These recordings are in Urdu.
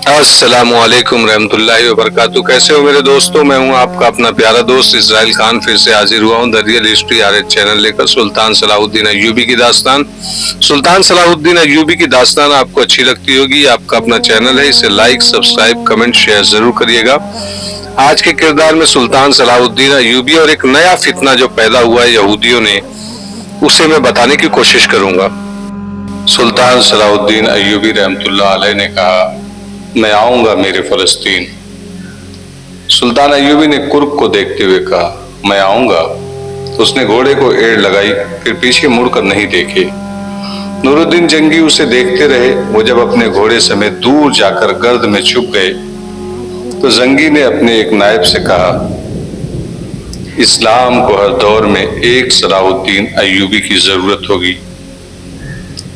السلام علیکم رحمۃ اللہ وبرکاتہ۔ کیسے ہو میرے دوستوں؟ میں ہوں آپ کا اپنا پیارا دوست اسرائیل خان، پھر سے حاضر ہوا ہوں ریئل ہسٹری RH چینل لے کر سلطان صلاح الدین ایوبی کی داستان۔ سلطان صلاح الدین ایوبی کی داستان آپ کو اچھی لگتی ہوگی، آپ کا اپنا چینل ہے، اسے لائک، سبسکرائب، کمنٹ، شیئر ضرور کریے گا۔ آج کے کردار میں سلطان صلاح الدین ایوبی اور ایک نیا فتنہ جو پیدا ہوا ہے یہودیوں نے، اسے میں بتانے کی کوشش کروں گا۔ سلطان صلاح الدین ایوبی رحمۃ اللہ علیہ نے کہا، میں آؤں گا میرے فلسطین۔ سلطان ایوبی نے قرب کو دیکھتے ہوئے کہا، میں آؤں گا۔ اس نے گھوڑے کو ایڑ لگائی، پھر پیچھے مڑ کر نہیں دیکھے۔ نور الدین جنگی اسے دیکھتے رہے۔ وہ جب اپنے گھوڑے سمیت دور جا کر گرد میں چھپ گئے تو زنگی نے اپنے ایک نائب سے کہا، اسلام کو ہر دور میں ایک صلاح الدین ایوبی کی ضرورت ہوگی۔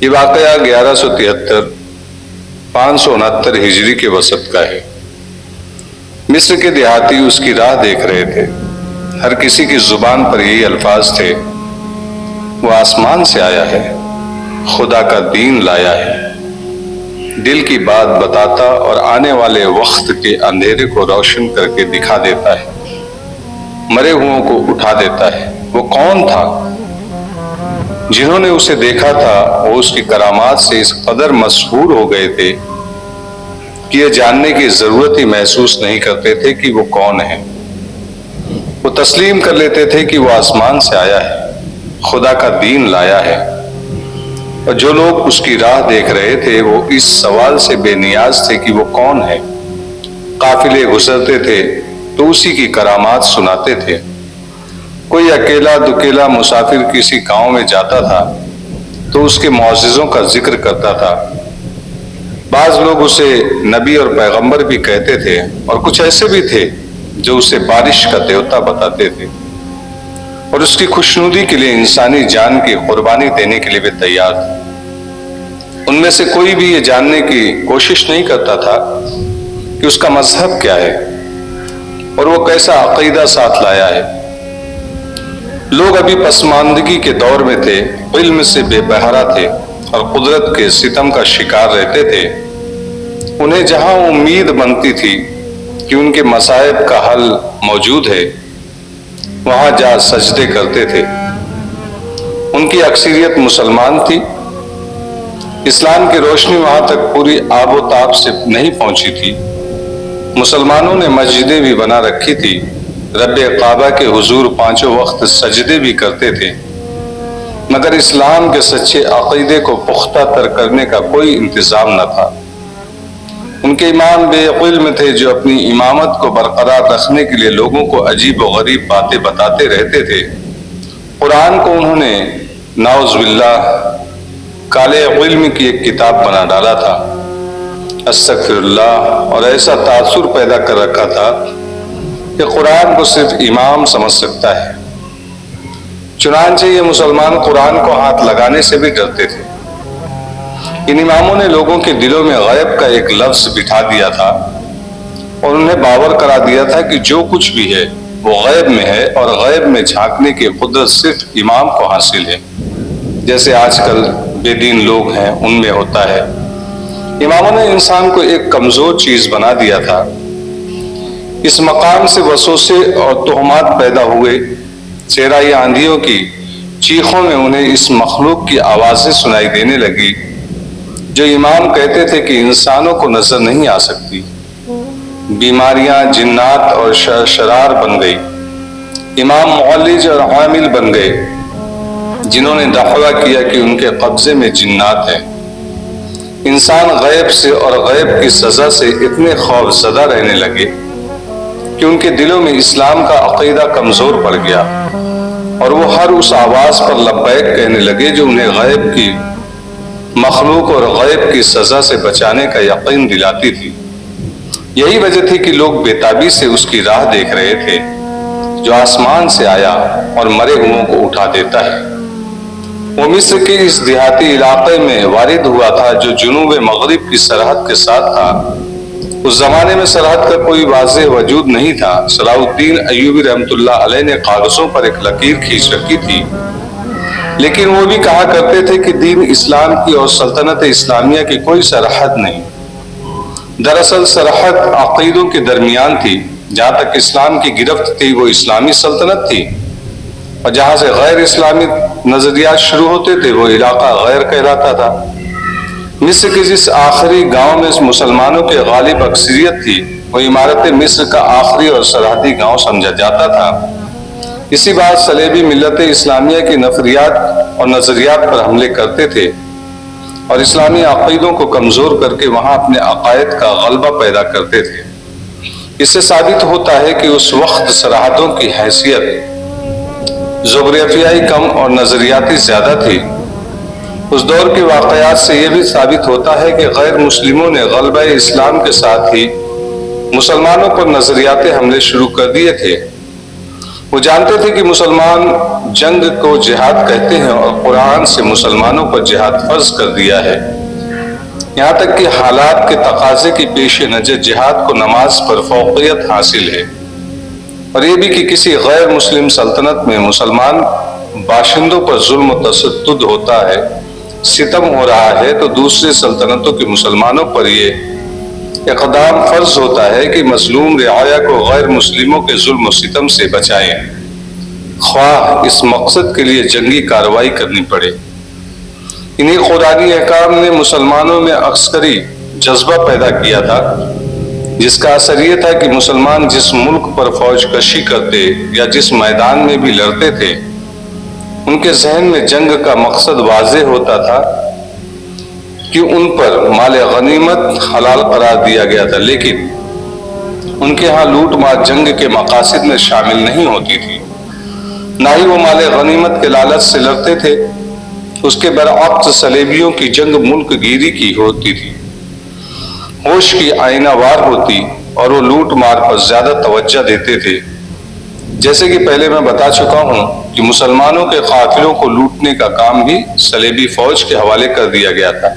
یہ واقعہ 1173 569 ہجری کے وسط کا ہے۔ مصر کے دیہاتی اس کی راہ دیکھ رہے تھے۔ ہر کسی کی زبان پر یہی الفاظ تھے، وہ آسمان سے آیا ہے، خدا کا دین لایا ہے، دل کی بات بتاتا اور آنے والے وقت کے اندھیرے کو روشن کر کے دکھا دیتا ہے، مرے ہوئوں کو اٹھا دیتا ہے۔ وہ کون تھا؟ جنہوں نے اسے دیکھا تھا وہ اس کی کرامات سے اس قدر مسحور ہو گئے تھے کہ یہ جاننے کی ضرورت ہی محسوس نہیں کرتے تھے کہ وہ کون ہے۔ وہ تسلیم کر لیتے تھے کہ وہ آسمان سے آیا ہے، خدا کا دین لایا ہے۔ اور جو لوگ اس کی راہ دیکھ رہے تھے وہ اس سوال سے بے نیاز تھے کہ وہ کون ہے۔ قافلے گزرتے تھے تو اسی کی کرامات سناتے تھے۔ کوئی اکیلا دکیلا مسافر کسی گاؤں میں جاتا تھا تو اس کے معجزوں کا ذکر کرتا تھا۔ بعض لوگ اسے نبی اور پیغمبر بھی کہتے تھے، اور کچھ ایسے بھی تھے جو اسے بارش کا دیوتا بتاتے تھے، اور اس کی خوشنودی کے لیے انسانی جان کی قربانی دینے کے لیے بھی تیار تھے۔ ان میں سے کوئی بھی یہ جاننے کی کوشش نہیں کرتا تھا کہ اس کا مذہب کیا ہے اور وہ کیسا عقیدہ ساتھ لایا ہے۔ لوگ ابھی پسماندگی کے دور میں تھے، علم سے بے بہرا تھے اور قدرت کے ستم کا شکار رہتے تھے۔ انہیں جہاں امید بنتی تھی کہ ان کے مصائب کا حل موجود ہے، وہاں جا سجدے کرتے تھے۔ ان کی اکثریت مسلمان تھی۔ اسلام کی روشنی وہاں تک پوری آب و تاب سے نہیں پہنچی تھی۔ مسلمانوں نے مسجدیں بھی بنا رکھی تھی، رب کعبہ کے حضور پانچوں وقت سجدے بھی کرتے تھے، مگر اسلام کے سچے عقیدے کو پختہ تر کرنے کا کوئی انتظام نہ تھا۔ ان کے امام بے علم تھے جو اپنی امامت کو برقرار رکھنے کے لیے لوگوں کو عجیب و غریب باتیں بتاتے رہتے تھے۔ قرآن کو انہوں نے نعوذ باللہ کالے علم کی ایک کتاب بنا ڈالا تھا، استغفر اللہ، اور ایسا تاثر پیدا کر رکھا تھا کہ قرآن کو صرف امام سمجھ سکتا ہے۔ چنانچہ یہ مسلمان قرآن کو ہاتھ لگانے سے بھی ڈرتے تھے۔ ان اماموں نے لوگوں کے دلوں میں غیب کا ایک لفظ بٹھا دیا تھا اور انہیں باور کرا دیا تھا کہ جو کچھ بھی ہے وہ غیب میں ہے، اور غیب میں جھانکنے کی قدرت صرف امام کو حاصل ہے، جیسے آج کل بے دین لوگ ہیں ان میں ہوتا ہے۔ اماموں نے انسان کو ایک کمزور چیز بنا دیا تھا۔ اس مقام سے وسوسے اور تہمات پیدا ہوئے۔ صحرائی آندھیوں کی چیخوں میں انہیں اس مخلوق کی آوازیں سنائی دینے لگی جو امام کہتے تھے کہ انسانوں کو نظر نہیں آ سکتی۔ بیماریاں جنات اور شرار بن گئی۔ امام معالج اور عامل بن گئے جنہوں نے دعویٰ کیا کہ ان کے قبضے میں جنات ہیں۔ انسان غیب سے اور غیب کی سزا سے اتنے خوف زدہ رہنے لگے کہ ان کے دلوں میں اسلام کا عقیدہ کمزور پڑ گیا، اور وہ ہر اس آواز پر لبیک کہنے لگے جو انہیں غیب کی مخلوق اور غیب کی سزا سے بچانے کا یقین دلاتی تھی۔ یہی وجہ تھی کہ لوگ بےتابی سے اس کی راہ دیکھ رہے تھے جو آسمان سے آیا اور مرے ہوئوں کو اٹھا دیتا ہے۔ وہ مصر کے اس دیہاتی علاقے میں وارد ہوا تھا جو جنوب مغرب کی سرحد کے ساتھ تھا۔ اس زمانے میں سرحد کا کوئی واضح وجود نہیں تھا۔ صلاح الدین ایوبی رحمۃ اللہ علیہ نے کاغذوں پر ایک لکیر کھینچ رکھی تھی، لیکن وہ بھی کہا کرتے تھے کہ دین اسلام کی اور سلطنت اسلامیہ کی کوئی سرحد نہیں۔ دراصل سرحد عقیدوں کے درمیان تھی. جہاں تک اسلام کی گرفت تھی وہ اسلامی سلطنت تھی، اور جہاں سے غیر اسلامی نظریات شروع ہوتے تھے وہ علاقہ غیر کہلاتا تھا. مصر کے جس آخری گاؤں میں مسلمانوں کے غالب اکثریت تھی وہ عمارت مصر کا آخری اور سرحدی گاؤں سمجھا جاتا تھا. اسی بات صلیبی ملت اسلامیہ کی نفریات اور نظریات پر حملے کرتے تھے اور اسلامی عقیدوں کو کمزور کر کے وہاں اپنے عقائد کا غلبہ پیدا کرتے تھے. اس سے ثابت ہوتا ہے کہ اس وقت سرحدوں کی حیثیت جغرافیائی کم اور نظریاتی زیادہ تھی. اس دور کے واقعات سے یہ بھی ثابت ہوتا ہے کہ غیر مسلموں نے غلبہ اسلام کے ساتھ ہی مسلمانوں پر نظریاتی حملے شروع کر دیے تھے. وہ جانتے تھے کہ مسلمان جنگ کو جہاد کہتے ہیں اور قرآن سے مسلمانوں پر جہاد فرض کر دیا ہے. یہاں تک کہ حالات کے تقاضے کی پیش نظر جہاد کو نماز پر فوقیت حاصل ہے، اور یہ بھی کہ کسی غیر مسلم سلطنت میں مسلمان باشندوں پر ظلم و تشدد ہوتا ہے، ستم ہو رہا ہے، تو دوسری سلطنتوں کے مسلمانوں پر یہ اقدام فرض ہوتا ہے کہ مظلوم رعایا کو غیر مسلموں کے ظلم و ستم سے بچائیں، خواہ اس مقصد کے لیے جنگی کارروائی کرنی پڑے. انہی قرآنی احکام نے مسلمانوں میں عسکری جذبہ پیدا کیا تھا، جس کا اثر یہ تھا کہ مسلمان جس ملک پر فوج کشی کرتے یا جس میدان میں بھی لڑتے تھے ان کے ذہن میں جنگ کا مقصد واضح ہوتا تھا کہ ان پر مال غنیمت حلال قرار دیا گیا تھا، لیکن ان کے ہاں لوٹ مار جنگ کے مقاصد میں شامل نہیں ہوتی تھی. نہ ہی وہ مال غنیمت کے لالچ سے لڑتے تھے. اس کے برعکس صلیبیوں کی جنگ ملک گیری کی ہوتی تھی، ہوش کی آئینہ وار ہوتی، اور وہ لوٹ مار پر زیادہ توجہ دیتے تھے. جیسے کہ پہلے میں بتا چکا ہوں کہ مسلمانوں کے قافلوں کو لوٹنے کا کام بھی صلیبی فوج کے حوالے کر دیا گیا تھا.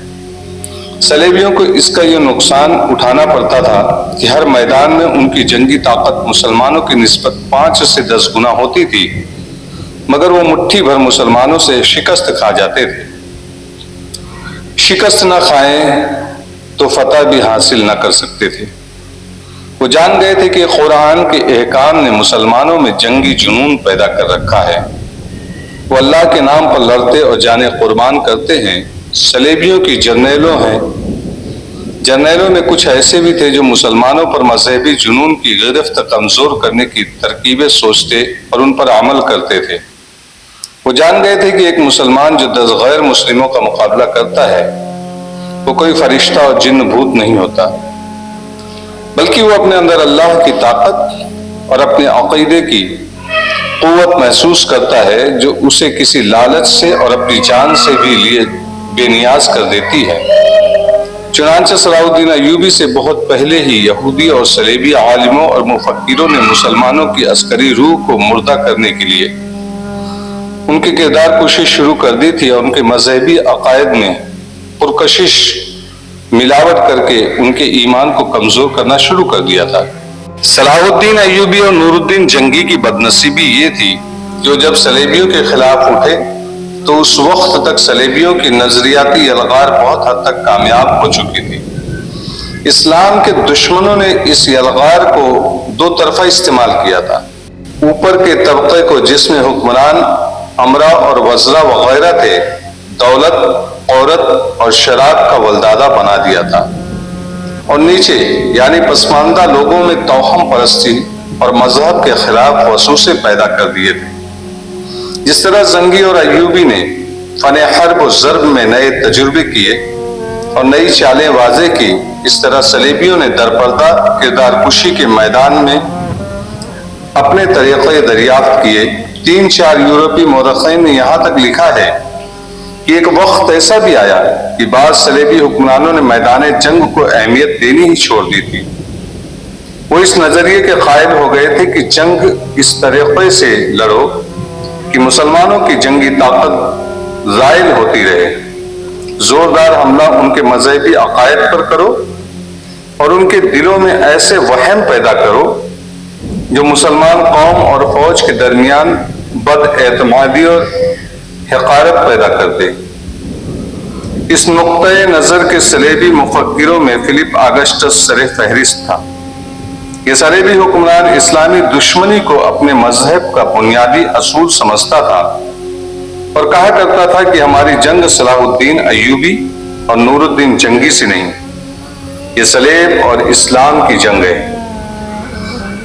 صلیبیوں کو اس کا یہ نقصان اٹھانا پڑتا تھا کہ ہر میدان میں ان کی جنگی طاقت مسلمانوں کی نسبت 5 سے 10 گنا ہوتی تھی، مگر وہ مٹھی بھر مسلمانوں سے شکست کھا جاتے تھے. شکست نہ کھائیں تو فتح بھی حاصل نہ کر سکتے تھے. وہ جان گئے تھے کہ قرآن کے احکام نے مسلمانوں میں جنگی جنون پیدا کر رکھا ہے. وہ اللہ کے نام پر لڑتے اور جانیں قربان کرتے ہیں. صلیبیوں کی جرنیلوں ہیں، جرنیلوں میں کچھ ایسے بھی تھے جو مسلمانوں پر مذہبی جنون کی گرفت کمزور کرنے کی ترکیبیں سوچتے اور ان پر عمل کرتے تھے. وہ جان گئے تھے کہ ایک مسلمان جو 10 غیر مسلموں کا مقابلہ کرتا ہے وہ کوئی فرشتہ اور جن بھوت نہیں ہوتا، بلکہ وہ اپنے اندر اللہ کی طاقت اور اپنے عقیدے کی قوت محسوس کرتا ہے جو اسے کسی لالچ سے اور اپنی جان سے بھی لیے بے نیاز کر دیتی ہے. چنانچہ صلاح الدین ایوبی سے بہت پہلے ہی یہودی اور صلیبی عالموں اور مفکروں نے مسلمانوں کی عسکری روح کو مردہ کرنے کے لیے ان کی کردار کوشش شروع کر دی تھی اور ان کے مذہبی عقائد میں پرکشش ملاوٹ کر کے ان کے ایمان کو کمزور کرنا شروع کر دیا تھا. صلاح الدین ایوبی اور نور الدین جنگی کی بدنصیبی یہ تھی جو جب صلیبیوں کے خلاف اٹھے تو اس وقت تک صلیبیوں کی نظریاتی یلغار بہت حد تک کامیاب ہو چکی تھی. اسلام کے دشمنوں نے اس یلغار کو 2 طرفہ استعمال کیا تھا. اوپر کے طبقے کو جس میں حکمران امرا اور وزراء وغیرہ تھے دولت، عورت اور شراب کا ولدادہ بنا دیا تھا، اور نیچے یعنی پسماندہ لوگوں میں توہم پرستی اور مذہب کے خلاف وسوسے پیدا کر دیے تھے. جس طرح زنگی اور ایوبی نے فن حرب و ضرب میں نئے تجربے کیے اور نئی چالیں واضح کی، اس طرح صلیبیوں نے درپردہ کردار کشی کے میدان میں اپنے طریقے دریافت کیے. 3-4 یورپی مورخین نے یہاں تک لکھا ہے کہ ایک وقت ایسا بھی آیا کہ بعض صلیبی حکمرانوں نے میدان جنگ کو اہمیت دینی ہی چھوڑ دی تھی. وہ اس نظریے کے قائل ہو گئے تھے کہ جنگ اس طریقے سے لڑو کہ مسلمانوں کی جنگی طاقت زائل ہوتی رہے. زوردار حملہ ان کے مذہبی عقائد پر کرو اور ان کے دلوں میں ایسے وہم پیدا کرو جو مسلمان قوم اور فوج کے درمیان بد اعتمادی اور حقارت پیدا کر دے. اس نقطۂ نظر کے صلیبی مفکروں میں فلپ آگسٹس سر فہرست تھا۔ یہ صلیبی حکمران اسلامی دشمنی کو اپنے مذہب کا بنیادی اصول سمجھتا تھا اور کہا کرتا تھا کہ ہماری جنگ صلاح الدین ایوبی اور نور الدین جنگی سے نہیں، یہ صلیب اور اسلام کی جنگ ہے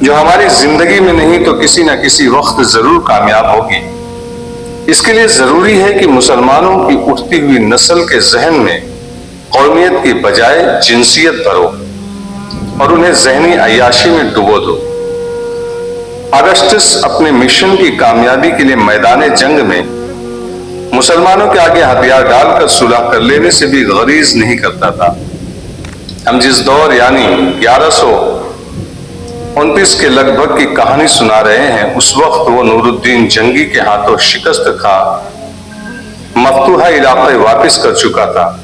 جو ہماری زندگی میں نہیں تو کسی نہ کسی وقت ضرور کامیاب ہوگی۔ اس کے لیے ضروری ہے کہ مسلمانوں کی اٹھتی ہوئی نسل کے ذہن میں قومیت کی بجائے جنسیت بھرو اور انہیں ذہنی عیاشی میں ڈبو دو۔ آگسٹس اپنے مشن کی کامیابی کے لیے میدان جنگ میں مسلمانوں کے آگے ہتھیار ڈال کر صلح کر لینے سے بھی غریض نہیں کرتا تھا۔ ہم جس دور یعنی 1129 کے لگ بھگ کی کہانی سنا رہے ہیں، اس وقت وہ نور الدین جنگی کے ہاتھوں شکست کھا مفتوحہ علاقے واپس کر چکا تھا۔